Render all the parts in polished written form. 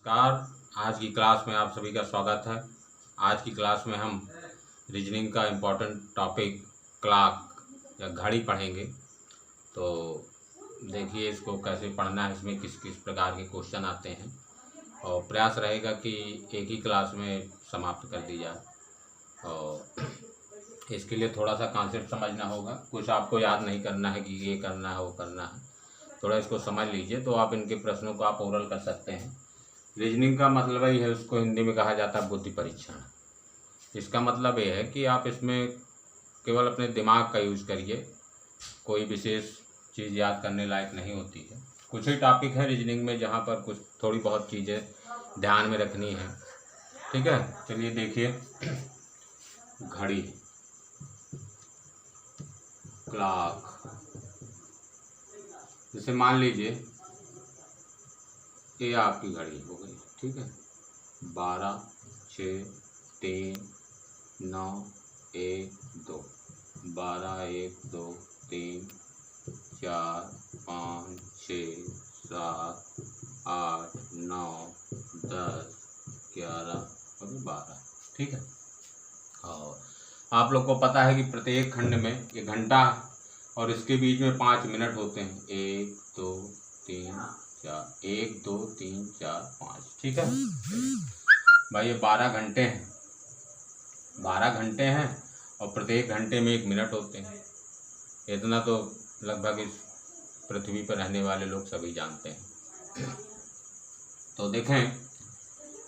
नमस्कार। आज की क्लास में आप सभी का स्वागत है। आज की क्लास में हम रीजनिंग का इम्पोर्टेंट टॉपिक क्लॉक या घड़ी पढ़ेंगे। तो देखिए इसको कैसे पढ़ना है, इसमें किस किस प्रकार के क्वेश्चन आते हैं और प्रयास रहेगा कि एक ही क्लास में समाप्त कर दी जाए। और इसके लिए थोड़ा सा कॉन्सेप्ट समझना होगा, कुछ आपको याद नहीं करना है कि ये करना है वो करना है, थोड़ा इसको समझ लीजिए तो आप इनके प्रश्नों को आप ओरल कर सकते हैं। रीजनिंग का मतलब ही है, उसको हिंदी में कहा जाता है बुद्धि परीक्षण। इसका मतलब ये है कि आप इसमें केवल अपने दिमाग का यूज़ करिए, कोई विशेष चीज़ याद करने लायक नहीं होती है। कुछ ही टॉपिक है रीजनिंग में जहाँ पर कुछ थोड़ी बहुत चीज़ें ध्यान में रखनी है। ठीक है, चलिए देखिए घड़ी, क्लॉक। जैसे मान लीजिए ये आपकी घड़ी हो गई, ठीक है, 12, 6, 3, 9, 1, 2, 12, 1, 2, 3, 4, 5, 6, 7, 8, 9, 10, 11 और 12। ठीक है, और आप लोग को पता है कि प्रत्येक खंड में ये घंटा और इसके बीच में 5 मिनट होते हैं। 1, 2, 3, 4, 1, 2, 3, 4, 5। ठीक है भाई, ये 12 घंटे हैं। 12 घंटे हैं और प्रत्येक घंटे में 1 मिनट होते हैं। इतना तो लगभग इस पृथ्वी पर रहने वाले लोग सभी जानते हैं। तो देखें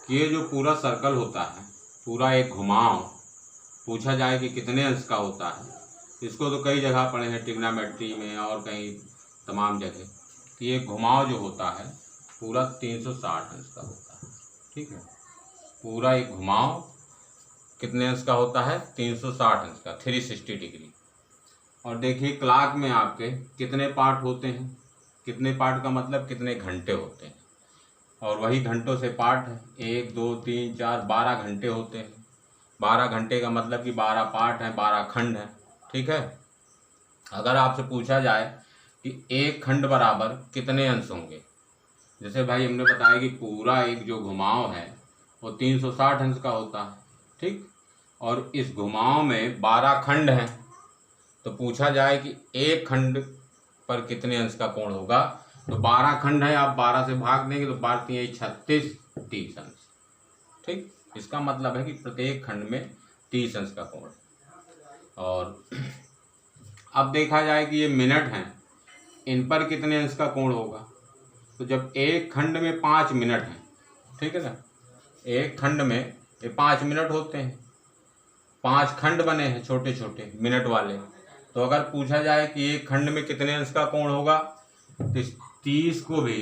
कि ये जो पूरा सर्कल होता है, पूरा एक घुमाव, पूछा जाए कि कितने अंश का होता है, इसको तो कई जगह पढ़े हैं, ट्रिग्नोमेट्री में और कहीं तमाम जगह, कि ये घुमाव जो होता है पूरा 360 अंश का होता है। ठीक है, पूरा एक घुमाव कितने अंश का होता है? 360 अंश का, 360 डिग्री। और देखिए क्लॉक में आपके कितने पार्ट होते हैं? कितने पार्ट का मतलब कितने घंटे होते हैं, और वही घंटों से पार्ट है। 1, 2, 3, 4, 12 घंटे होते हैं। 12 घंटे का मतलब कि 12 पार्ट हैं, 12 खंड हैं। ठीक है, अगर आपसे पूछा जाए कि एक खंड बराबर कितने अंश होंगे, जैसे भाई हमने बताया कि पूरा एक जो घुमाव है वो 360 अंश का होता है। ठीक, और इस घुमाव में 12 खंड हैं, तो पूछा जाए कि एक खंड पर कितने अंश का कोण होगा, तो 12 खंड है, आप 12 से भाग देंगे तो 12 36, 30 अंश। ठीक, इसका मतलब है कि प्रत्येक खंड में 30 अंश का कोण है। और अब देखा जाए कि ये मिनट हैं, इन पर कितने अंश का कोण होगा, तो जब एक खंड में 5 मिनट हैं, ठीक है ना, एक खंड में ये 5 मिनट होते हैं, 5 खंड बने हैं छोटे छोटे मिनट वाले, तो अगर पूछा जाए कि एक खंड में कितने अंश का कोण होगा, तो 30 को भी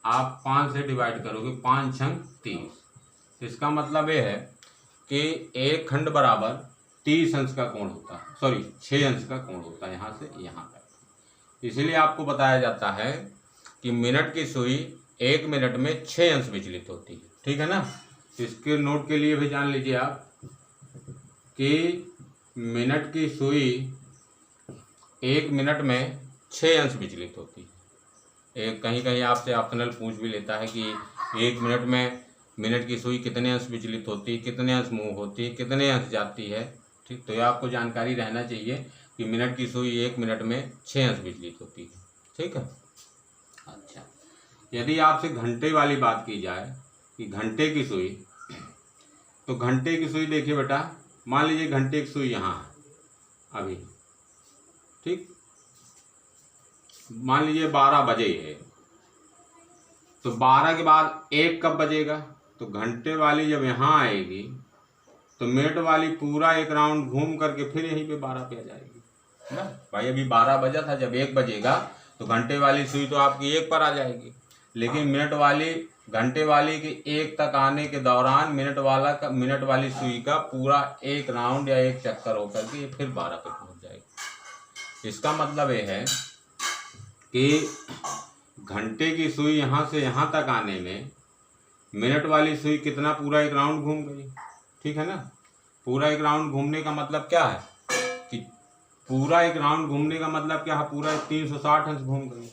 आप 5 से डिवाइड करोगे, 5 छंग 30। इसका मतलब ये है कि एक खंड बराबर 30 अंश का कोण होता है, सॉरी 6 अंश का कोण होता है, यहाँ से यहाँ तक। इसलिए आपको बताया जाता है कि मिनट की सुई 1 मिनट में 6 अंश विचलित होती है। ठीक है ना, इसके नोट के लिए भी जान लीजिए आप कि मिनट की सुई 1 मिनट में 6 अंश विचलित होती है। एक कहीं कहीं आपसे ऑप्शनल पूछ भी लेता है कि 1 मिनट में मिनट की सुई कितने अंश विचलित होती है, कितने अंश मूव होती है, कितने अंश जाती है। ठीक, तो ये आपको जानकारी रहना चाहिए कि मिनट की सुई 1 मिनट में 6 अंश विचलित होती है। ठीक है, अच्छा, यदि आपसे घंटे वाली बात की जाए कि घंटे की सुई, तो घंटे की सुई देखिए बेटा, मान लीजिए घंटे की सुई यहाँ है अभी, ठीक, मान लीजिए 12 बजे है, तो 12 के बाद 1 कब बजेगा, तो घंटे वाली जब यहाँ आएगी तो मिनट वाली पूरा एक राउंड घूम करके फिर यहीं पे 12 पे आ जाएगी ना भाई। अभी 12 बजा था, जब 1 बजेगा तो घंटे वाली सुई तो आपकी 1 पर आ जाएगी, लेकिन मिनट वाली घंटे वाली के 1 तक आने के दौरान मिनट वाली सुई का पूरा एक राउंड या एक चक्कर होकर के फिर 12 पे पहुंच जाएगी। इसका मतलब ये है कि घंटे की सुई यहाँ से यहाँ तक आने में मिनट वाली सुई कितना, पूरा एक राउंड घूम गई। ठीक है ना, पूरा एक राउंड घूमने का मतलब क्या है कि पूरा एक राउंड घूमने का मतलब क्या है, पूरा 360 अंश घूम गई।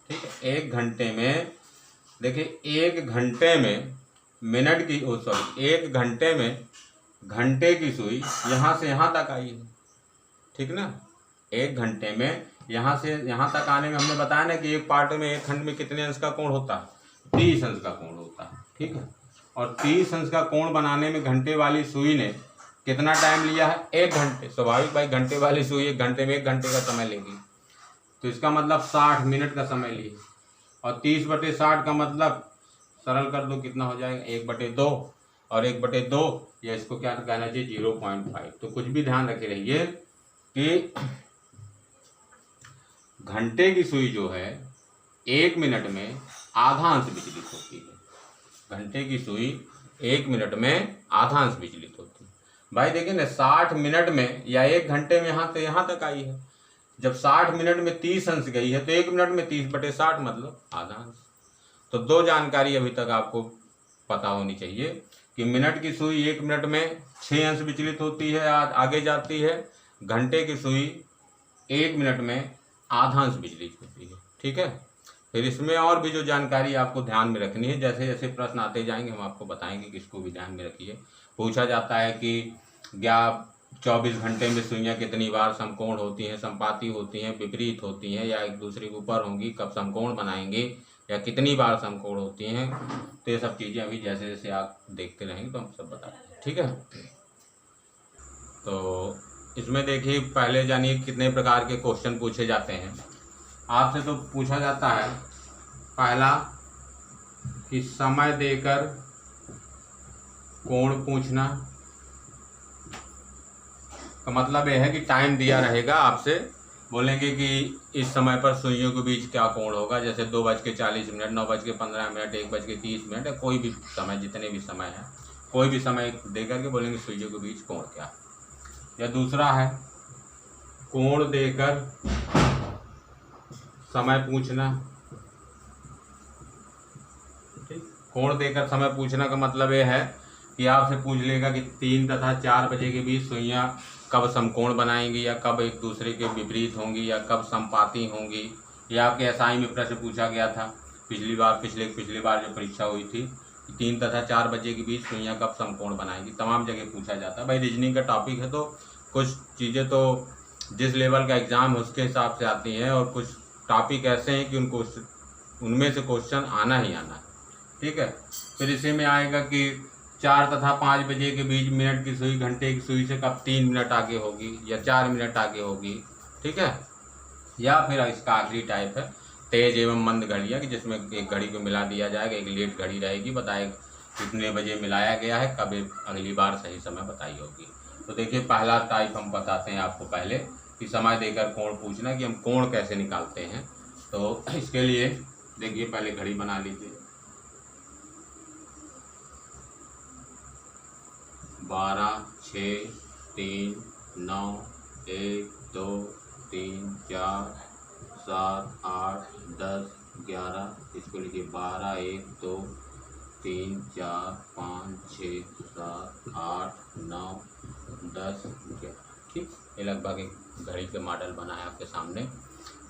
ठीक है, एक घंटे में देखिए 1 घंटे में मिनट की सॉरी 1 घंटे में घंटे की सुई यहाँ से यहाँ तक आई है, ठीक ना। 1 घंटे में यहाँ से यहाँ तक आने में हमने बताया ना कि एक पार्ट में, एक खंड में कितने अंश का कोण होता है, 30 अंश का कोण होता है, ठीक है। और 30 अंश का कोण बनाने में घंटे वाली सुई ने कितना टाइम लिया है, 1 घंटे। स्वाभाविक भाई, घंटे वाली सुई 1 घंटे में 1 घंटे का समय लेगी, तो इसका मतलब 60 मिनट का समय लिए। और 30/60 का मतलब सरल कर दो, कितना हो जाएगा, 1/2 और 1/2 या इसको क्या कहना चाहिए 0.5। तो कुछ भी ध्यान रखे रहिए कि घंटे की सुई जो है 1 मिनट में आधा अंश विचलित होती है। घंटे की सुई 1 मिनट में आधा अंश विचलित होती है। भाई देखिए ना, 60 मिनट में या 1 घंटे में यहाँ तक आई है। जब 60 मिनट में 30 अंश गई है तो 1 मिनट में 30/60 मतलब आधा अंश। तो 2 जानकारी अभी तक आपको पता होनी चाहिए कि मिनट की सुई 1 मिनट में 6 अंश विचलित होती है, आगे जाती है। घंटे की सुई 1 मिनट में आधा अंश विचलित होती है, ठीक है। फिर इसमें और भी जो जानकारी आपको ध्यान में रखनी है, जैसे जैसे प्रश्न आते जाएंगे हम आपको बताएंगे कि इसको भी ध्यान में रखिए। पूछा जाता है कि 24 घंटे में सुइयाँ कितनी बार समकोण होती हैं, संपाती होती हैं, विपरीत होती हैं या एक दूसरे के ऊपर होंगी, कब समकोण बनाएंगे या कितनी बार समकोण होती हैं। तो ये सब चीज़ें अभी जैसे जैसे आप देखते रहेंगे तो हम सब बताएंगे, ठीक है। तो इसमें देखिए, पहले जानिए कितने प्रकार के क्वेश्चन पूछे जाते हैं आपसे। तो पूछा जाता है पहला कि समय देकर कोण पूछना का मतलब यह है कि टाइम दिया रहेगा, आपसे बोलेंगे कि इस समय पर सुइयों के बीच क्या कोण होगा, जैसे 2:40 मिनट, 9:15 मिनट, 1:30 मिनट, कोई भी समय, जितने भी समय है, कोई भी समय देकर के बोलेंगे सुइयों के बीच कोण क्या। या दूसरा है कोण देकर समय पूछना, ठीक। कोण देकर समय पूछना का मतलब ये है कि आपसे पूछ लेगा कि 3 तथा 4 बजे के बीच सुइयाँ कब समकोण बनाएंगी या कब एक दूसरे के विपरीत होंगी या कब समपाती होंगी। या आपके एसआई में प्रश्न पूछा गया था पिछली बार जो परीक्षा हुई थी, 3 तथा 4 बजे के बीच सुइयाँ कब समकोण बनाएंगी। तमाम जगह पूछा जाता है। भाई रीजनिंग का टॉपिक है तो कुछ चीज़ें तो जिस लेवल का एग्ज़ाम है उसके हिसाब से आती हैं, और कुछ टॉपिक ऐसे हैं कि उनमें से क्वेश्चन आना ही आना है, ठीक है। फिर इसी में आएगा कि 4 तथा 5 बजे के बीच मिनट की सुई घंटे की सुई से कब 3 मिनट आगे होगी या 4 मिनट आगे होगी, ठीक है। या फिर इसका आखिरी टाइप है तेज एवं मंद घड़ियाँ, कि जिसमें एक घड़ी को मिला दिया जाएगा, एक लेट घड़ी रहेगी, बताएगा कितने बजे मिलाया गया है, कब अगली बार सही समय बताई होगी। तो देखिए पहला टाइप हम बताते हैं आपको पहले कि समय देकर कोण पूछना, कि हम कोण कैसे निकालते हैं। तो इसके लिए देखिए पहले घड़ी बना लीजिए। 12, 6, 3, 9, 1, 2, 3, 4, 7, 8, 10, 11। इसको लिखिए 12, 1, 2, 3, 4, 5, 6, 7, 8, 9, 10, 11, ठीक। ये लगभग एक घड़ी का मॉडल बना है आपके सामने।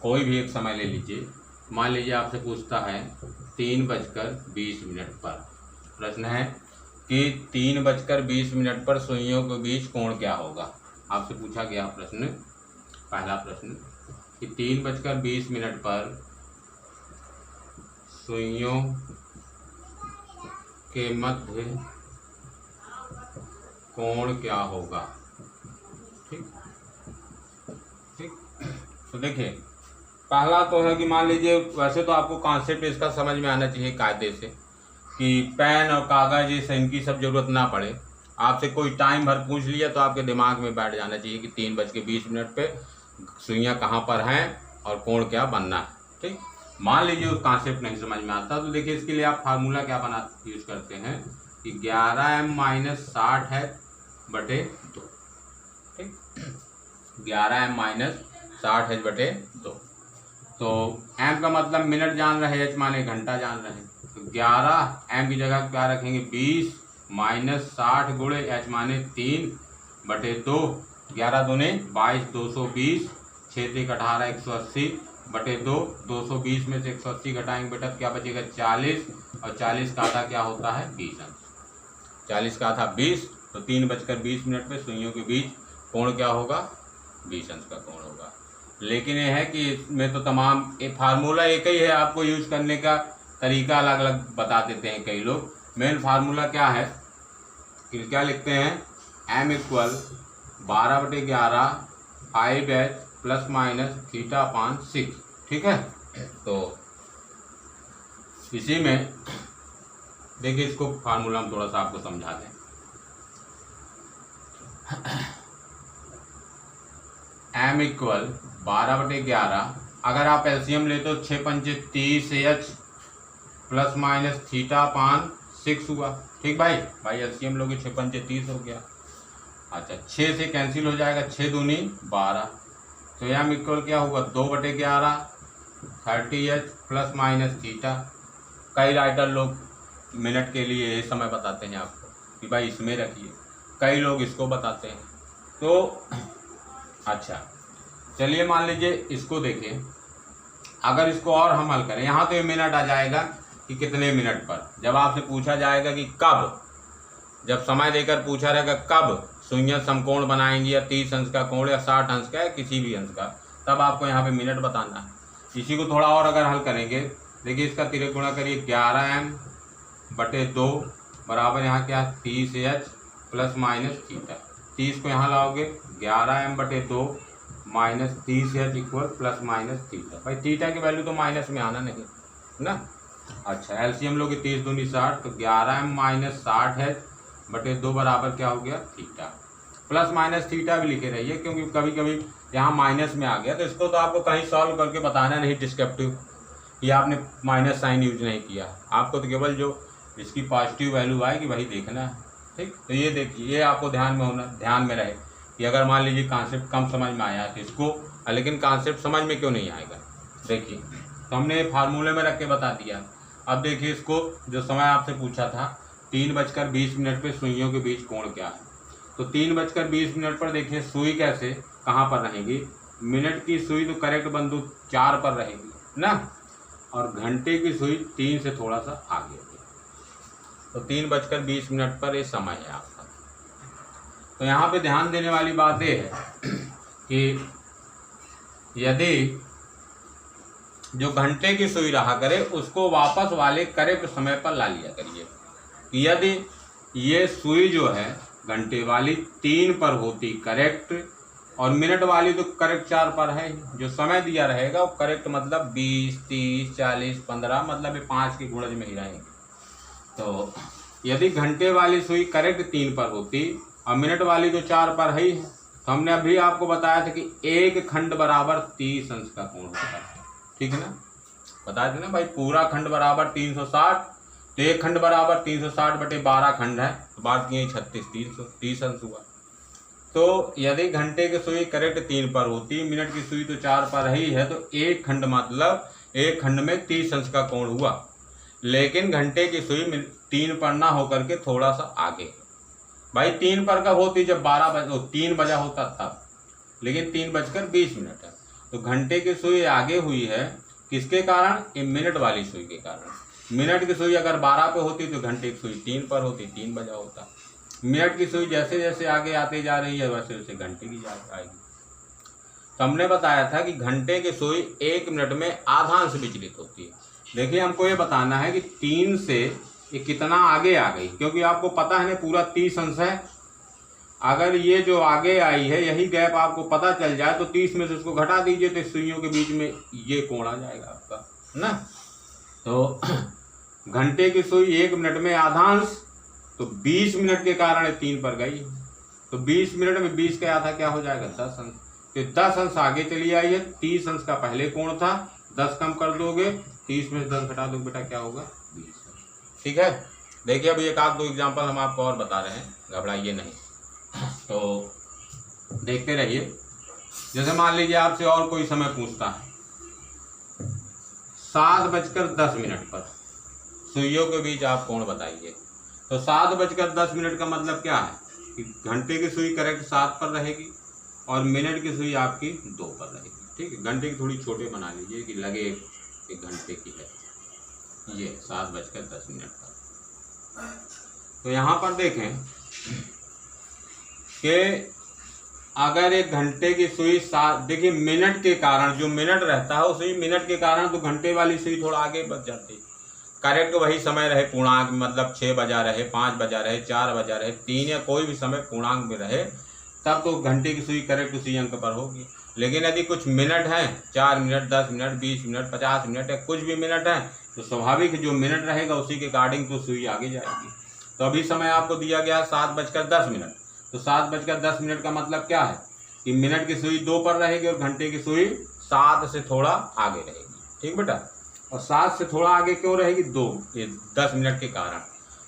कोई भी एक समय ले लीजिए। मान लीजिए आपसे पूछता है 3:20 पर, प्रश्न है कि 3:20 पर सुइयों के बीच कोण क्या होगा। आपसे पूछा गया प्रश्न, पहला प्रश्न कि 3:20 पर सुइयों के मध्य कोण क्या होगा, ठीक ठीक। तो देखिए पहला तो है कि मान लीजिए, वैसे तो आपको कॉन्सेप्ट इसका समझ में आना चाहिए कायदे से, कि पेन और कागज जैसे इनकी सब जरूरत ना पड़े। आपसे कोई टाइम भर पूछ लिया तो आपके दिमाग में बैठ जाना चाहिए कि 3:20 पे सुइयाँ कहाँ पर हैं और कोण क्या बनना है, ठीक। मान लीजिए उस कॉन्सेप्ट नहीं समझ में आता, तो देखिए इसके लिए आप फार्मूला क्या यूज करते हैं कि 11m-60 है बटे 2, ठीक। 11m-60 है बटे 2। तो m का मतलब मिनट जान रहे हैं, h माने घंटा जान रहे हैं, तो 11 m की जगह क्या रखेंगे 20-60 गुणे h माने 3 बटे 2। 11 दूने 22, 220, 6 × 18, 180, बटे 2, 220 में से 180 घटाएंगे बेटा तो क्या बचेगा 40, और 40 का आधा क्या होता है 20 अंश। 40 का आधा 20, तो 3:20 पे सुइयों के बीच कोण क्या होगा 20 अंश का कोण होगा। लेकिन ये है कि इसमें तो तमाम फार्मूला एक ही है, आपको यूज करने का तरीका अलग अलग बता देते हैं कई लोग। मेन फार्मूला क्या है कि क्या लिखते हैं m equal 12/11 5h plus minus theta upon 6, ठीक है। तो इसी में देखिए इसको फार्मूला हम थोड़ा सा आपको समझा दें। m इक्वल 12/11, अगर आप एलसीएम ले तो 6×5 30h plus minus theta upon 6 हुआ, ठीक भाई। एलसीएम लोगे 6×5 30 हो गया। अच्छा 6 से कैंसिल हो जाएगा, 6 दूनी 12, तो m इक्वल क्या होगा 2/11 30h प्लस माइनस थीटा। कई राइटर लोग मिनट के लिए ये समय बताते हैं आपको कि भाई इसमें रखिए, कई लोग इसको बताते हैं। तो अच्छा चलिए मान लीजिए इसको देखें, अगर इसको और हम हल करें, यहाँ तो ये मिनट आ जाएगा कि कितने मिनट पर। जब आपसे पूछा जाएगा कि कब, जब समय देकर पूछा रहेगा कब शून्य समकोण बनाएंगे या 30 अंश का कोण या 60 अंश का या किसी भी अंश का, तब आपको यहाँ पे मिनट बताना है। इसी को थोड़ा और अगर हल करेंगे, देखिए इसका तिरक गुणा करिए 11m/2 बराबर यहाँ क्या 30h प्लस माइनस थीटा। 30 को यहाँ लाओगे 11m/2 minus 30h equal plus minus theta. भाई थीटा की वैल्यू तो माइनस में आना नहीं ना। अच्छा एलसीएम लोगे 30 दूनी 60, तो 11m माइनस 60h/2 बराबर क्या हो गया थीटा। प्लस माइनस थीटा भी लिखे रहिए, क्योंकि कभी कभी यहाँ माइनस में आ गया तो इसको तो आपको कहीं सॉल्व करके बताना नहीं डिस्क्रिप्टिव, ये आपने माइनस साइन यूज नहीं किया, आपको तो केवल जो इसकी पॉजिटिव वैल्यू आएगी वही देखना है, ठीक। तो ये देखिए, ये आपको ध्यान में रहे कि अगर मान लीजिए कॉन्सेप्ट कम समझ में आया तो इसको, लेकिन कॉन्सेप्ट समझ में क्यों नहीं आएगा। देखिए तो हमने फार्मूले में रख के बता दिया। अब देखिए इसको, जो समय आपसे पूछा था 3:20 पे सुइयों के बीच कोण क्या है, तो 3:20 पर देखिए सुई कैसे कहाँ पर रहेगी, मिनट की सुई तो करेक्ट बंदू 4 पर रहेगी ना, और घंटे की सुई 3 से थोड़ा सा आगे होगी। तो 3:20 पर ये समय है आपका। तो यहाँ पे ध्यान देने वाली बात ये है कि यदि जो घंटे की सुई रहा करे उसको वापस वाले करेक्ट समय पर ला लिया करिए। यदि ये सुई जो है घंटे वाली 3 पर होती करेक्ट, और मिनट वाली तो करेक्ट 4 पर है, जो समय दिया रहेगा वो करेक्ट मतलब 20 30 40 15 मतलब ये 5 की गुणज में ही रहेंगे। तो यदि घंटे वाली सुई करेक्ट 3 पर होती और मिनट वाली जो 4 पर ही है, तो हमने अभी आपको बताया था कि एक खंड बराबर 30 अंश का कोण होता है, ठीक है ना। बता देना भाई पूरा खंड बराबर 360, तो एक खंड बराबर 360/12 खंड है, तो बात की 36 30 अंश हुआ। तो यदि घंटे की सुई करेक्ट 3 पर होती, मिनट की सुई तो 4 पर ही है, तो एक खंड मतलब एक खंड में 30 अंश का कोण हुआ। लेकिन घंटे की सुई 3 पर ना होकर के थोड़ा सा आगे, भाई 3 पर कब होती, जब 3 बजा होता तब, लेकिन 3:20 है। तो घंटे की सुई आगे हुई है किसके कारण, ये मिनट वाली सुई के कारण। मिनट की सुई अगर 12 पे होती तो घंटे की सुई 3 पर होती, 3 बजा होता। मिनट की सुई जैसे जैसे आगे आते जा रही है वैसे वैसे घंटे की आएगी। तो हमने बताया था कि घंटे की सुई 1 मिनट में आधा अंश विचलित होती है। देखिए हमको ये बताना है कि 3 से ये कितना आगे आ गई, क्योंकि आपको पता है ना पूरा 30 अंश है। अगर ये जो आगे आई है यही गैप आपको पता चल जाए तो 30 में से उसको घटा दीजिए, तो सुइयों के बीच में ये कोण आ जाएगा आपका ना। तो घंटे की सुई 1 मिनट में आधा अंश, तो 20 मिनट के कारण 3 पर गई, तो 20 मिनट में 20 का आधा क्या हो जाएगा 10 अंश। तो 10 अंश आगे चली आई है, 30 अंश का पहले कोण था, 10 कम कर दोगे 30 में से 10 घटा दोगे बेटा क्या होगा 20। ठीक है, देखिए अभी एक आध दो एग्जाम्पल हम आपको और बता रहे हैं, घबराइए नहीं, तो देखते रहिए। जैसे मान लीजिए आपसे और कोई समय पूछता है 7:10 पर सुइयों के बीच आप कोण बताइए, तो 7:10 का मतलब क्या है कि घंटे की सुई करेक्ट 7 पर रहेगी और मिनट की सुई आपकी 2 पर रहेगी। ठीक है, घंटे की थोड़ी छोटे बना लीजिए कि लगे एक घंटे की है। ये 7:10 पर। तो यहाँ पर देखें कि अगर एक घंटे की सुई देखिए मिनट के कारण, जो मिनट रहता है उसी मिनट के कारण तो घंटे वाली सुई थोड़ा आगे बढ़ जाती है। करेक्ट वही समय रहे पूर्णांक, मतलब 6 बजा रहे, 5 बजा रहे, 4 बजा रहे, 3 या कोई भी समय पूर्णांक में रहे, तब तो घंटे की सुई करेक्ट उसी अंक पर होगी। लेकिन यदि कुछ मिनट हैं, 4 मिनट, 10 मिनट, 20 मिनट, 50 मिनट या कुछ भी मिनट है, तो स्वाभाविक जो मिनट रहेगा उसी के अकॉर्डिंग तो सुई आगे जाएगी। तो अभी समय आपको दिया गया 7:10। तो 7:10 का मतलब क्या है कि मिनट की सुई 2 पर रहेगी और घंटे की सुई 7 से थोड़ा आगे रहेगी। ठीक बेटा, और 7 से थोड़ा आगे क्यों रहेगी? 10 मिनट के कारण।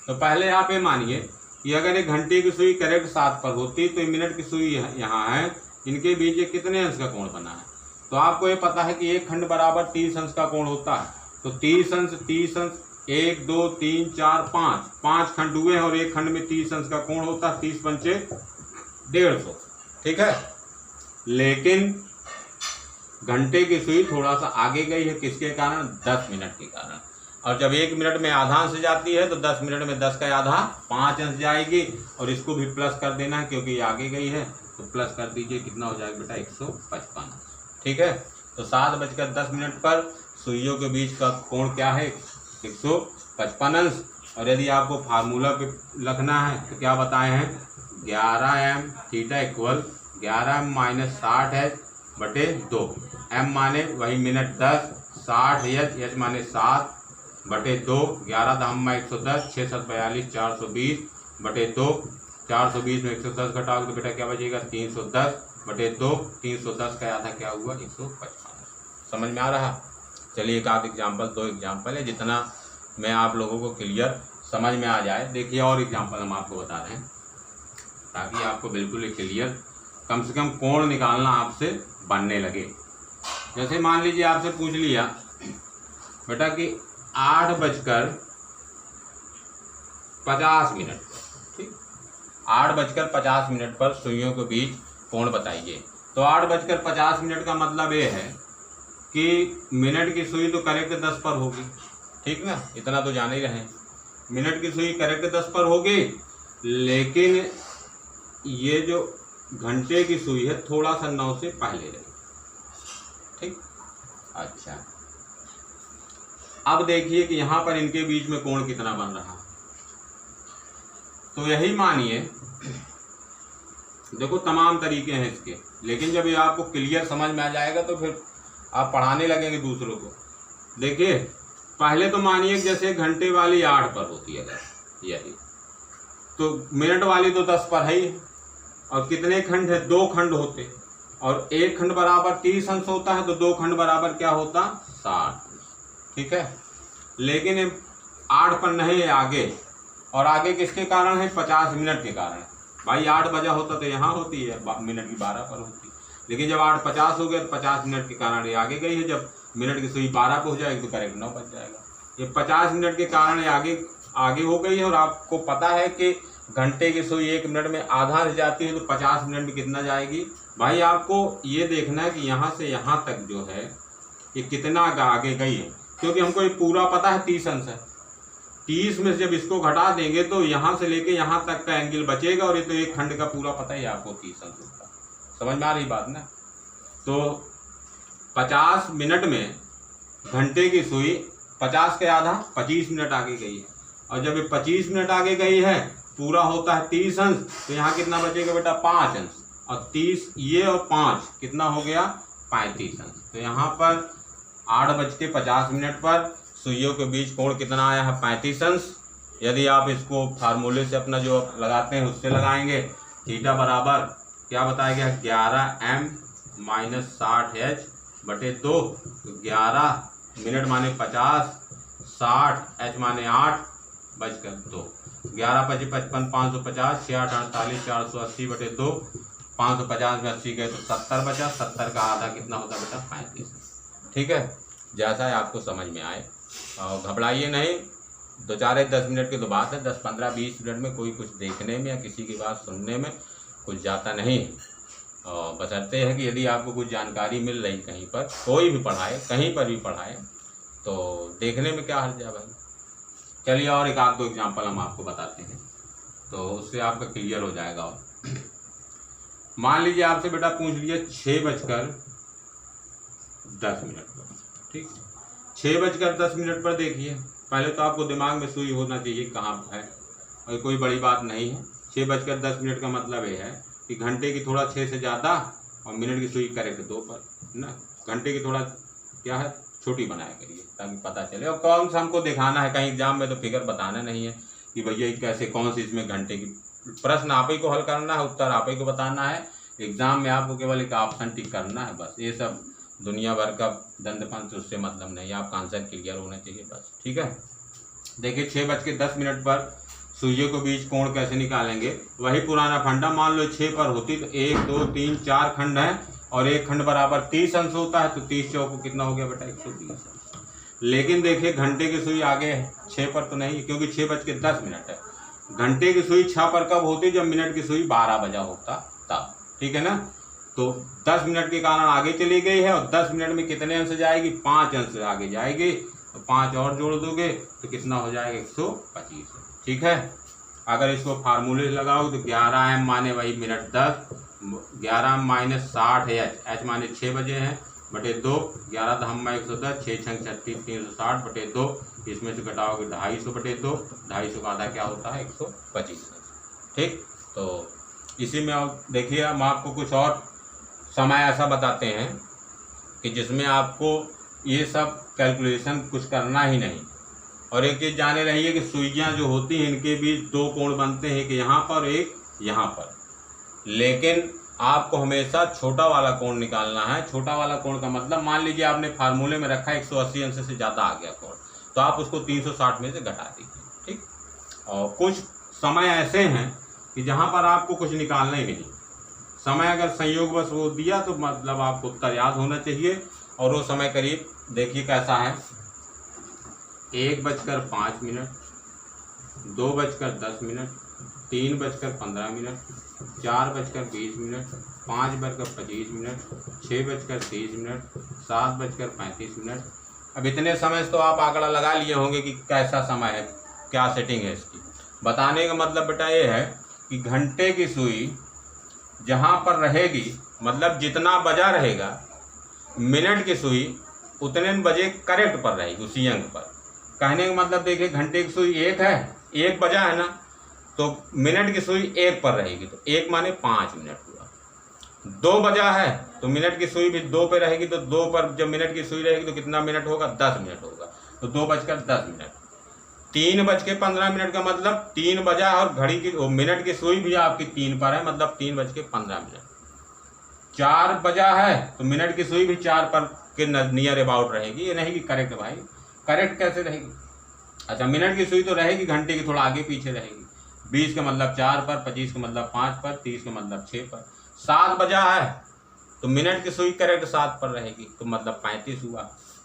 तो पहले आप ये मानिए कि अगर एक घंटे की सुई करेक्ट 7 पर होती तो मिनट की सुई यहाँ है, इनके बीच ये कितने अंश का कोण बना है? तो आपको ये पता है कि एक खंड बराबर 30 अंश का कोण होता है। तो 30 अंश 1 2 3 4 5 खंड हुए हैं और एक खंड में 30 अंश का कोण होता है। 30 पंचे 150। ठीक है, लेकिन घंटे की सुई थोड़ा सा आगे गई है, किसके कारण? 10 मिनट के कारण। और जब 1 मिनट में आधा अंश जाती है तो 10 मिनट में 10 का आधा 5 अंश जाएगी, और इसको भी प्लस कर देना है क्योंकि ये आगे गई है। तो प्लस कर दीजिए, कितना हो जाएगा बेटा? 155। ठीक है, तो 7:10 पर सुइयों के बीच का कोण क्या है? 155 अंश। और यदि आपको फार्मूला पे लिखना है तो क्या बताए हैं? 11m theta equal 11m minus 60h/2। m माने वही मिनट 10, 60h, h माने 7/2, 11 दहम 110, 6 7 42, 420/2। 420 में 110 घटाओगे तो बेटा क्या बचेगा? 310/2। 310 का आधा क्या हुआ? 155। समझ में आ रहा? चलिए एक आध एग्जाम्पल, 2 एग्जाम्पल है, जितना मैं आप लोगों को क्लियर समझ में आ जाए। देखिए और एग्जाम्पल हम आपको बता रहे हैं ताकि आपको बिल्कुल क्लियर, कम से कम कोण निकालना आपसे बनने लगे। जैसे मान लीजिए आपसे पूछ लिया बेटा कि 8:50 ठीक, 8:50 पर सुइयों के बीच कोण बताइए। तो 8:50 का मतलब ये है कि मिनट की सुई तो करेक्ट 10 पर होगी। ठीक ना, इतना तो जान ही रहे, मिनट की सुई करेक्ट 10 पर होगी, लेकिन ये जो घंटे की सुई है थोड़ा सा 9 से पहले रहेगी। ठीक, अच्छा अब देखिए कि यहाँ पर इनके बीच में कोण कितना बन रहा है। तो यही मानिए, देखो तमाम तरीके हैं इसके, लेकिन जब ये आपको क्लियर समझ में आ जाएगा तो फिर आप पढ़ाने लगेंगे दूसरों को। देखिए पहले तो मानिए जैसे घंटे वाली 8 पर होती है अगर यही, तो मिनट वाली तो 10 पर है ही, और कितने खंड है? 2 खंड होते, और एक खंड बराबर 30 अंश होता है, तो 2 खंड बराबर क्या होता? 60। ठीक है, लेकिन 8 पर नहीं है आगे, और आगे किसके कारण है? 50 मिनट के कारण। भाई 8 बजा होता तो यहाँ होती है, मिनट की 12 पर होती, लेकिन जब 8:50 हो गया तो 50 मिनट के कारण ये आगे गई है। जब मिनट की सुई 12 पे हो जाएगी तो करेक्ट 9 बज जाएगा। ये 50 मिनट के कारण ये आगे हो गई है। और आपको पता है कि घंटे की सुई 1 मिनट में आधा जाती है, तो 50 मिनट में कितना जाएगी? भाई आपको ये देखना है कि यहाँ से यहाँ तक जो है ये कितना आगे गई है, क्योंकि हमको ये पूरा पता है 30 अंश है। 30 में से जब इसको घटा देंगे तो यहाँ से लेके यहाँ तक का एंगल बचेगा, और ये तो एक खंड का पूरा पता ही आपको 30 अंश होता है। समझ में आ रही बात ना? तो 50 मिनट में घंटे की सुई 50 के आधा 25 मिनट आगे गई है, और जब ये 25 मिनट आगे गई है, पूरा होता है 30 अंश, तो यहाँ कितना बचेगा बेटा? 5 अंश, और 30 ये और 5 कितना हो गया? 35 अंश। तो यहाँ पर 8:50 पर सुइयों के बीच कोण कितना आया है? 35 अंश। यदि आप इसको फार्मूले से अपना जो लगाते हैं उससे लगाएंगे, थीटा बराबर क्या बताया गया? 11m minus 60h/2। तो 11 मिनट माने 50, 60 h माने 8/2। 11 × 55 550, 6 8 48, 480/2। 550 में 80 गए तो 70 बचा, 70 का आधा कितना होता बेटा? 35। ठीक है, जैसा है आपको समझ में आए, और घबराइए नहीं। 2-4-10 मिनट की तो बात है, 10 15 20 मिनट में कोई कुछ देखने में या किसी की बात सुनने में कुछ जाता नहीं। और बशर्ते है कि यदि आपको कुछ जानकारी मिल रही कहीं पर, कोई भी पढ़ाए, कहीं पर भी पढ़ाए, तो देखने में क्या हर्ज है भाई। चलिए और एक आध दो एग्जाम्पल हम आपको बताते हैं, तो उससे आपका क्लियर हो जाएगा। और मान लीजिए आपसे बेटा पूछ लिया 6:10 पर, ठीक, 6:10 पर देखिए, पहले तो आपको दिमाग में सुई होना चाहिए कहाँ है, और कोई बड़ी बात नहीं है। 6:10 का मतलब ये है कि घंटे की थोड़ा 6 से ज़्यादा और मिनट की सुई करेक्ट 2 पर ना, घंटे की थोड़ा क्या है छोटी बनाया करिए ताकि पता चले। और कौन सा हमको दिखाना है, कहीं एग्जाम में तो फिगर बताना नहीं है कि भैया कैसे कौन सी इसमें घंटे की, प्रश्न आप ही को हल करना है, उत्तर आप ही को बताना है, एग्जाम में आपको केवल एक ऑप्शन टिक करना है बस। ये सब दुनिया भर का दंडपंच उससे मतलब नहीं, आपका आंसर क्लियर होना चाहिए बस, ठीक है। देखिए 6:10 पर सुइयों के बीच कोण कैसे निकालेंगे, वही पुराना फंडा। मान लो 6 पर होती तो 1 2 3 4 खंड है और एक खंड बराबर 30 अंश होता है, तो 30 चौको कितना हो गया बेटा 130। लेकिन देखिए घंटे की सुई आगे है, 6 पर तो नहीं, क्योंकि 6:10 है। घंटे की सुई 6 पर कब होती, जब मिनट की सुई 12 बजा होता तब, ठीक है ना। तो 10 मिनट के कारण आगे चली गई है, और 10 मिनट में कितने अंश जाएगी, 5 अंश आगे जाएगी, तो 5 और जोड़ दोगे तो कितना हो जाएगा 125, ठीक है। अगर इसको फार्मूले लगाओ तो 11m माने वही मिनट 10, 11 माइनस 60 है, h माने 6 बजे हैं बटे 2, 11 दहम 110, 6 छंग 36 360 बटे 2, इसमें से घटाओगे 250 बटे 2, 250 का आधा क्या होता है 125, ठीक। तो इसी में और देखिए हम आपको कुछ और समय ऐसा बताते हैं कि जिसमें आपको ये सब कैलकुलेशन कुछ करना ही नहीं। और एक चीज़ जाने रहिए कि सुइयाँ जो होती हैं इनके बीच 2 कोण बनते हैं, कि यहाँ पर एक यहाँ पर, लेकिन आपको हमेशा छोटा वाला कोण निकालना है। छोटा वाला कोण का मतलब मान लीजिए आपने फार्मूले में रखा 180 अंश से ज़्यादा आ गया कोण, तो आप उसको 360 में से घटा दीजिए, ठीक। और कुछ समय ऐसे हैं कि जहाँ पर आपको कुछ निकालना ही नहीं, समय अगर संयोग बस वो दिया तो मतलब आपको उत्तर याद होना चाहिए। और वो समय करीब देखिए कैसा है, 1:05, 2:10, 3:15, 4:20, 5:25, 6:30, 7:35। अब इतने समय से तो आप आंकड़ा लगा लिए होंगे कि कैसा समय है, क्या सेटिंग है इसकी। बताने का मतलब बेटा ये है कि घंटे की सुई जहाँ पर रहेगी, मतलब जितना बजा रहेगा, मिनट की सुई उतने बजे करेक्ट पर रहेगी उसी अंक पर। कहने का मतलब देखिए घंटे की सुई 1 है, 1 बजा है ना, तो मिनट की सुई 1 पर रहेगी, तो 1 माने 5 मिनट हुआ। 2 बजा है तो मिनट की सुई भी 2 पे रहेगी, तो 2 पर जब मिनट की सुई रहेगी तो कितना मिनट होगा, 10 मिनट होगा, तो 2:10। 3:15 का मतलब 3 बजा और घड़ी की मिनट की सुई भी आपकी 3 पर है, मतलब 3:15। 4 बजा है तो मिनट की सुई भी 4 पर के नियर अबाउट रहेगी। ये नहीं कि करेक्ट भाई, करेक्ट कैसे रहेगी। अच्छा मिनट की सुई तो रहेगी, घंटे की थोड़ा आगे पीछे रहेगी। 20 का मतलब 4 पर, 25 का मतलब 5 पर, 30 का मतलब 6 पर। 7 बजा है तो मिनट की सुई करेक्ट 7 पर रहेगी, तो मतलब 35 हुआ।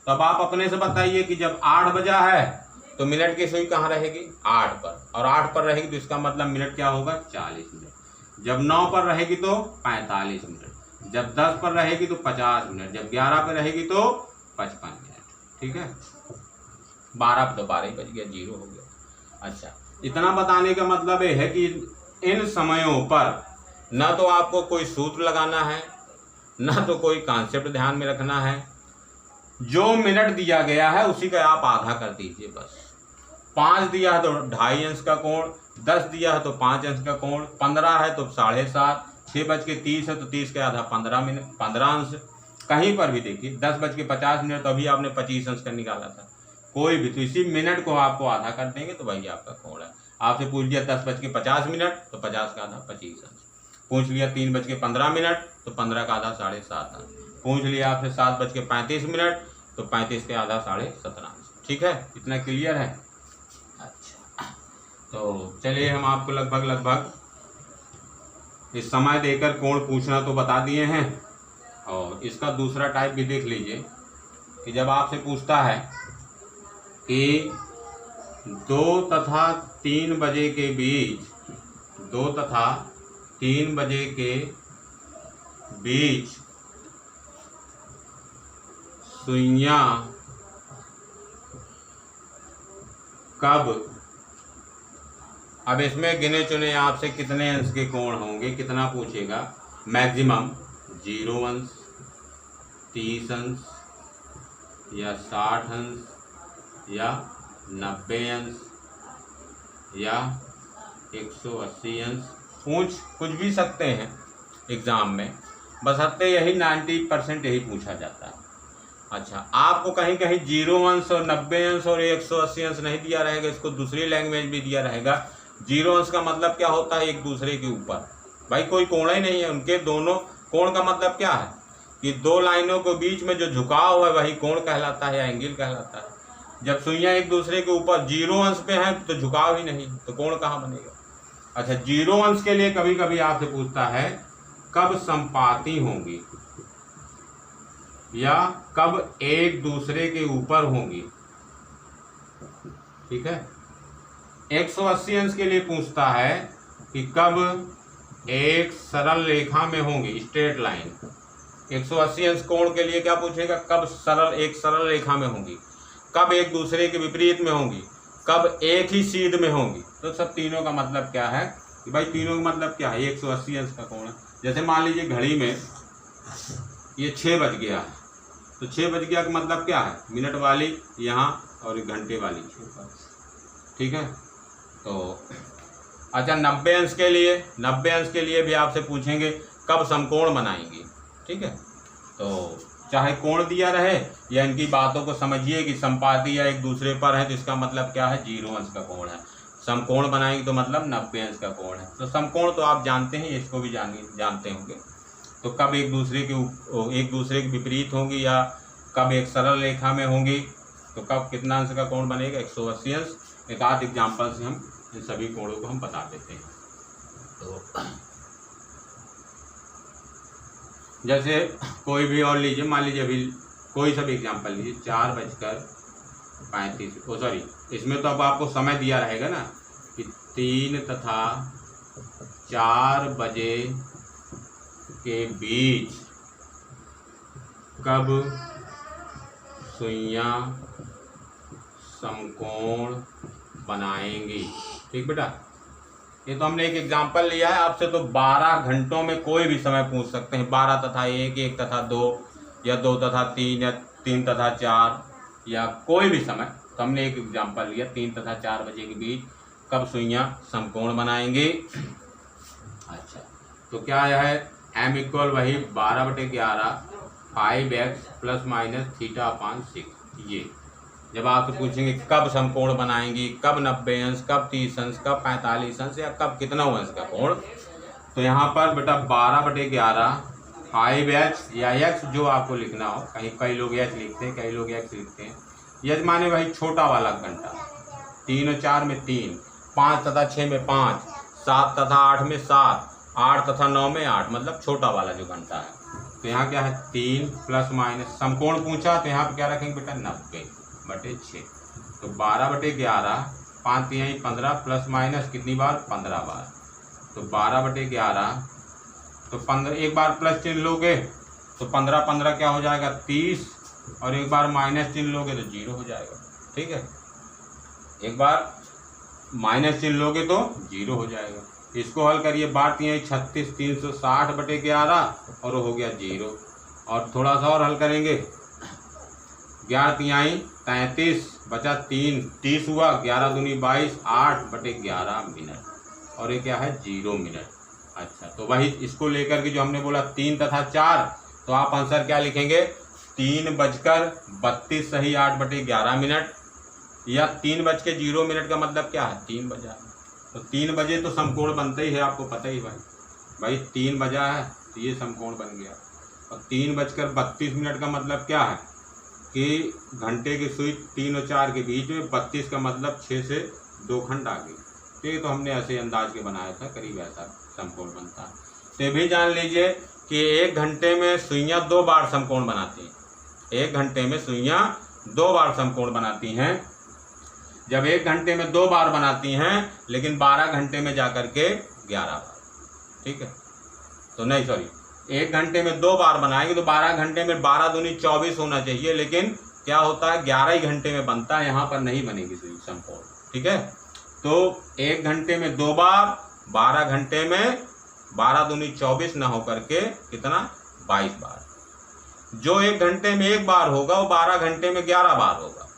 तो अब आप अपने से बताइए कि जब 8 बजा है तो मिनट की सुई कहाँ रहेगी, 8 पर, और 8 पर रहेगी तो इसका मतलब मिनट क्या होगा, 40 मिनट। जब 9 पर रहेगी तो 45 मिनट, जब 10 पर रहेगी तो 50 मिनट, जब 11 पर रहेगी तो 55 मिनट, ठीक है। 12 पर तो 12 ही बज गया, 0 हो गया। अच्छा इतना बताने का मतलब ये है कि इन समयों पर ना तो आपको कोई सूत्र लगाना है, ना तो कोई कॉन्सेप्ट ध्यान में रखना है। जो मिनट दिया गया है उसी का आप आधा कर दीजिए बस। 5 दिया है तो 2.5 अंश का कोण, 10 दिया है तो 5 अंश का कोण, 15 है तो 7.5, 6:30 है तो 30 के आधा 15 मिनट, 15 अंश। कहीं पर भी देखिए 10:50 तो अभी आपने 25 अंश का निकाला था, कोई भी, तो इसी मिनट को आपको आधा कर देंगे तो वही आपका कोण है। आपसे पूछ लिया 10:50 तो 50 का आधा 25 अंश। पूछ लिया 3:15 तो 15 का आधा 7.5 अंश। पूछ लिया आपसे 7:35 तो 35 के आधा 17.5 अंश। ठीक है, इतना क्लियर है। अच्छा तो चलिए हम आपको लगभग इस समय देकर कोण पूछना तो बता दिए हैं, और इसका दूसरा टाइप भी देख लीजिए कि जब आपसे पूछता है कि 2 तथा 3 बजे के बीच, 2 तथा 3 बजे के बीच सुइयां कब, अब इसमें गिने चुने आपसे कितने अंश के कोण होंगे, कितना पूछेगा, मैक्सिमम 0 अंश, 30 अंश या 60 अंश या 90 अंश या 180 अंश, पूछ कुछ भी सकते हैं एग्ज़ाम में, बस हत्ते यही 90% यही पूछा जाता है। अच्छा, आपको कहीं कहीं 0 अंश और 90 अंश और 180 अंश नहीं दिया रहेगा, इसको दूसरी लैंग्वेज भी दिया रहेगा। 0 अंश का मतलब क्या होता है, एक दूसरे के ऊपर, भाई कोई कोण ही नहीं है उनके, दोनों कोण का मतलब क्या है कि दो लाइनों के बीच में जो झुकाव है वही कोण कहलाता है या एंगल कहलाता है। जब सुइयां एक दूसरे के ऊपर 0 अंश पे हैं तो झुकाव ही नहीं, तो कोण कहाँ बनेगा। अच्छा, 0 अंश के लिए कभी कभी आपसे पूछता है कब संपाती होंगी या कब एक दूसरे के ऊपर होंगी, ठीक है। 180 अंश के लिए पूछता है कि कब एक सरल रेखा में होंगी, स्ट्रेट लाइन। 180 अंश कोण के लिए क्या पूछेगा, कब एक सरल रेखा में होंगी, कब एक दूसरे के विपरीत में होंगी, कब एक ही सीध में होंगी। तो सब तीनों का मतलब क्या है कि भाई तीनों का मतलब क्या है, 180 अंश का कोण है। जैसे मान लीजिए घड़ी में ये 6 बज गया है, तो 6 बज गया का मतलब क्या है, मिनट वाली यहाँ और घंटे वाली 6 पर, ठीक है। तो अच्छा, 90 अंश के लिए भी आपसे पूछेंगे कब समकोण बनाएंगे, ठीक है। तो चाहे कोण दिया रहे या इनकी बातों को समझिए कि संपाती या एक दूसरे पर है, तो इसका मतलब क्या है, 0 अंश का कोण है। समकोण बनाएंगे तो मतलब 90 अंश का कोण है। तो समकोण तो आप जानते हैं, इसको भी जानते होंगे। तो कब एक दूसरे के विपरीत होंगी या कब एक सरल रेखा में होंगी, तो कब कितना अंश का कोण बनेगा, 180 अंश। एक आध एग्जाम्पल से हम इन सभी कोणों को हम बता देते हैं। तो जैसे कोई भी और लीजिए, मान लीजिए अभी कोई सा भी एग्जाम्पल लीजिए, 4:35, इसमें तो अब आपको समय दिया रहेगा ना कि 3 तथा 4 बजे के बीच कब सुइयां समकोण बनाएंगी, ठीक बेटा। ये तो हमने एक एग्जाम्पल लिया है, आपसे तो 12 घंटों में कोई भी समय पूछ सकते हैं, 12 तथा 1, 1 तथा 2 या 2 तथा 3 या 3 तथा 4 या कोई भी समय। तो हमने एक एग्जाम्पल लिया, 3 तथा 4 बजे के बीच कब सुइयां समकोण बनाएंगी। अच्छा, तो क्या है, m इक्वल वही 12/11 5x ± θ/6। ये जब आपसे पूछेंगे कब समकोण बनाएंगी, कब 90 अंश, कब 30 अंश, कब 45 अंश या कब कितना अंश का कोण, तो यहाँ पर बेटा 12/11 5x या x जो आपको लिखना हो, कई लोग h लिखते हैं, कई लोग x लिखते हैं। यज माने भाई छोटा वाला घंटा, 3 और 4 में 3, 5 तथा 6 में 5, 7 तथा 8 में 7, 8 तथा 9 में 8, मतलब छोटा वाला जो घंटा है। तो यहाँ क्या है, 3 ± समकोण पूछा, तो यहाँ पर क्या रखेंगे बेटा, 90/6। तो 12/11, 5 3 15 प्लस माइनस कितनी बार, 15 बार। तो 12/11, तो 15 एक बार प्लस चिन्ह लोगे तो 15 क्या हो जाएगा, 30, और एक बार माइनस चिन्ह लोगे तो 0 हो जाएगा, ठीक है। एक बार माइनस चिन्ह लोगे तो 0 हो जाएगा। इसको हल करिए, 12×3 = 36, 360/11 और हो गया 0। और थोड़ा सा और हल करेंगे, 11×3 = 33, बचा 3, 30 हुआ, 11×2 = 22, 8/11 मिनट, और ये क्या है, 0 मिनट। अच्छा, तो वही इसको लेकर के जो हमने बोला 3 तथा 4, तो आप आंसर क्या लिखेंगे, 3:32 सही 8/11 मिनट, या 3:0 का मतलब क्या है, 3 बजा। तो 3 बजे तो समकोण बनता ही है, आपको पता ही भाई 3 बजा है तो ये समकोण बन गया। और 3:32 का मतलब क्या है कि घंटे की सुई 3 और 4 के बीच में, 32 का मतलब 6 से 2 खंड आगे। तो ये तो हमने ऐसे अंदाज के बनाया था, करीब ऐसा समकोण बनता है। तो ये भी जान लीजिए कि 1 घंटे में सुइयां 2 बार समकोण बनाती हैं। 1 घंटे में सुइयां 2 बार समकोण बनाती हैं। जब 1 घंटे में 2 बार बनाती हैं, लेकिन 12 घंटे में जाकर के 11 बार, ठीक है। तो नहीं, सॉरी, 1 घंटे में 2 बार बनाएंगे तो 12 घंटे में 12 दूनी 24 होना चाहिए, लेकिन क्या होता है 11 ही घंटे में बनता है, यहाँ पर नहीं बनेगी समकोण। ठीक है, तो 1 घंटे में 2 बार, 12 घंटे में 12 दूनी 24 ना होकर के कितना 22 बार। जो 1 घंटे में 1 बार होगा वो 12 घंटे में 11 बार होगा।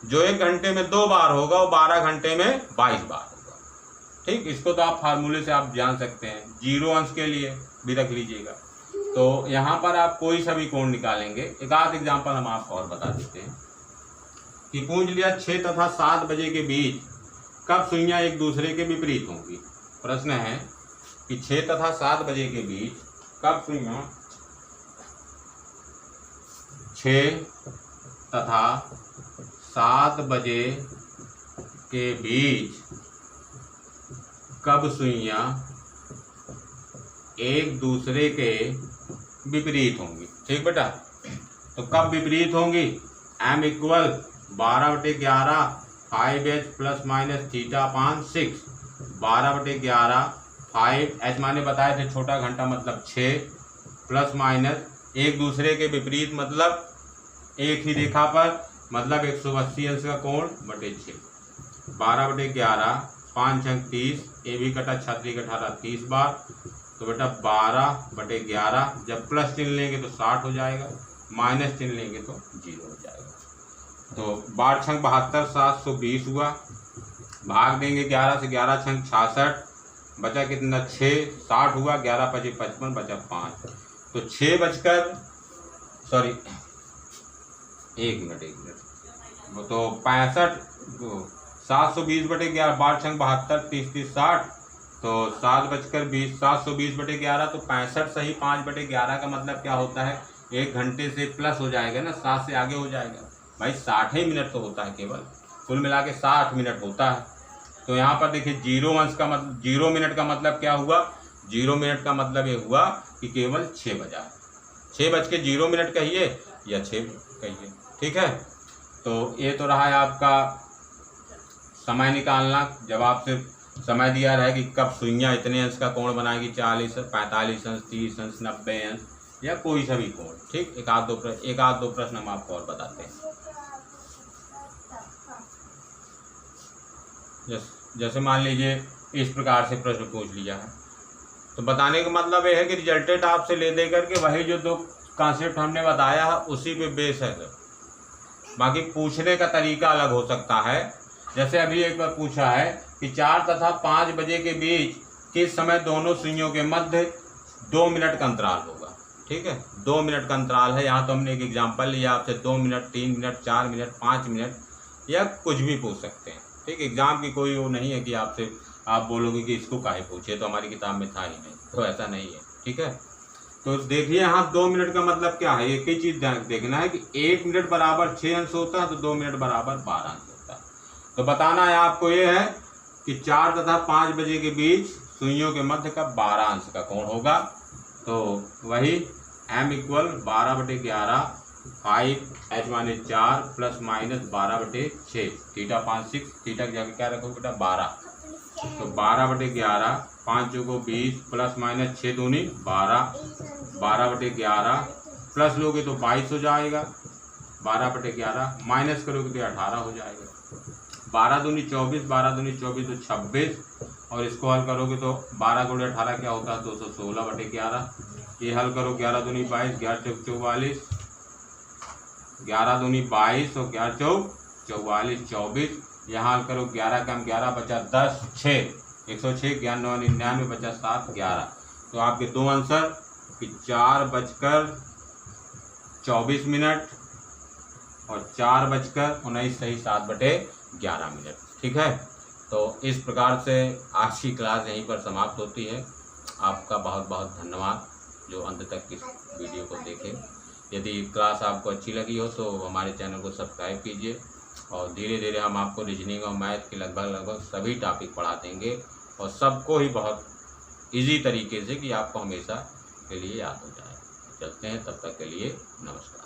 जो 1 घंटे में 2 बार होगा वो 12 घंटे में 22 बार होगा। ठीक, इसको तो आप फार्मूले से आप जान सकते हैं, 0 अंश के लिए भी रख लीजिएगा। तो यहाँ पर आप कोई सा भी कोण निकालेंगे। एक आध एग्जाम्पल हम आपको और बता देते हैं कि पूछ लिया 6 तथा 7 बजे के बीच कब सुइयां एक दूसरे के विपरीत होंगी। प्रश्न है कि 6 तथा 7 बजे के बीच कब सुइयां 6 तथा 7 बजे के बीच कब सुइयां एक दूसरे के विपरीत होंगी। ठीक बेटा, तो कब विपरीत होंगी? m equal 12/11 5h plus minus θ/6। 12/11 5h माने बताए थे छोटा घंटा मतलब 6 प्लस माइनस एक दूसरे के विपरीत मतलब एक ही रेखा पर मतलब 180 अंश का कोण बटे 6। 12/11 5 अंक 30, ये भी कटा 36 18 30 बार। तो बेटा 12/11 जब प्लस चिन्ह लेंगे तो 60 हो जाएगा, माइनस चिन्ह लेंगे तो 0 हो जाएगा। तो 12 छंग 72 720 हुआ, भाग देंगे 11 से, 11 छंग 66, बचा कितना 6, 60 हुआ, 11 × 5 = 55, बचा 5। तो 6 बजकर सॉरी 1 मिनट तो 65 720/11 12 छंग 72 30 30 60, तो 7:20 720/11 तो 65 सही 5/11 का मतलब क्या होता है 1 घंटे से प्लस हो जाएगा ना, 7 से आगे हो जाएगा भाई, 60 ही मिनट तो होता है केवल, कुल मिला के 60 मिनट होता है। तो यहाँ पर देखिए 0 अंश का मतलब 0 मिनट का मतलब क्या हुआ, 0 मिनट का मतलब ये हुआ कि केवल 6 बजा, 6:0 कहिए या 6 कहिए। ठीक है, तो ये तो रहा है आपका समय निकालना। जब आपसे समय दिया रहा है कि कब सुइयां इतने अंश का कोण बनाएगी, 40 45 अंश 30 अंश 90 अंश या कोई सा भी कोण। ठीक, एक आध दो प्रश्न हम आपको और बताते हैं। जैसे मान लीजिए इस प्रकार से प्रश्न पूछ लिया है, तो बताने का मतलब ये है कि रिजल्टेड आपसे ले दे करके वही जो 2 कॉन्सेप्ट हमने बताया है उसी पे बेस है, बाकी पूछने का तरीका अलग हो सकता है। जैसे अभी एक बार पूछा है कि 4 तथा 5 बजे के बीच किस समय दोनों सुइयों के मध्य 2 मिनट का अंतराल होगा। ठीक है, 2 मिनट का अंतराल है। यहाँ तो हमने एक एग्जांपल लिया आपसे, 2 मिनट 3 मिनट 4 मिनट 5 मिनट या कुछ भी पूछ सकते हैं। ठीक, एग्जाम की कोई वो नहीं है कि आपसे आप बोलोगे कि इसको काहे पूछे, तो हमारी किताब में था ही नहीं, तो ऐसा नहीं है। ठीक है, तो देखिए यहाँ 2 मिनट का मतलब क्या है, एक ही चीज़ देखना है कि 1 मिनट बराबर 6 अंश होता है, तो 2 मिनट बराबर 12 अंश होता है। तो बताना है आपको ये है कि 4 तथा 5 बजे के बीच सुइयों के मध्य का 12 अंश का कोण होगा। तो वही m इक्वल 12/11 5h माने 4 प्लस माइनस 12/6 θ/6, थीटा की जगह क्या रखोगे बेटा 12, तो 12/11 5 चौको 20 प्लस माइनस 6 दूनी 12, 12/11 प्लस लोगे तो 22 हो जाएगा, 12/11 माइनस करोगे तो 18 हो जाएगा, 12 दूनी 24, 12 दूनी 24 तो 26, और इसको हल करोगे तो 12 × 18 क्या होता है 216/11। ये हल करो 11 दूनी 22, 11 चौक 44, 11 दूनी 22 और 11 चौक 44 24। यहाँ हल करो 11 कम 11 बचा 10 6 106, 11 9 99 बचा 7 11। तो आपके 2 आंसर कि 4:24 और 4:19 सही 7/11 मिनट। ठीक है, तो इस प्रकार से आज की क्लास यहीं पर समाप्त होती है। आपका बहुत बहुत धन्यवाद जो अंत तक इस वीडियो को देखें। यदि क्लास आपको अच्छी लगी हो तो हमारे चैनल को सब्सक्राइब कीजिए, और धीरे धीरे हम आपको रीजनिंग और मैथ के लगभग सभी टॉपिक पढ़ा देंगे, और सबको ही बहुत इजी तरीके से कि आपको हमेशा के लिए याद हो जाए। चलते हैं, तब तक के लिए नमस्कार।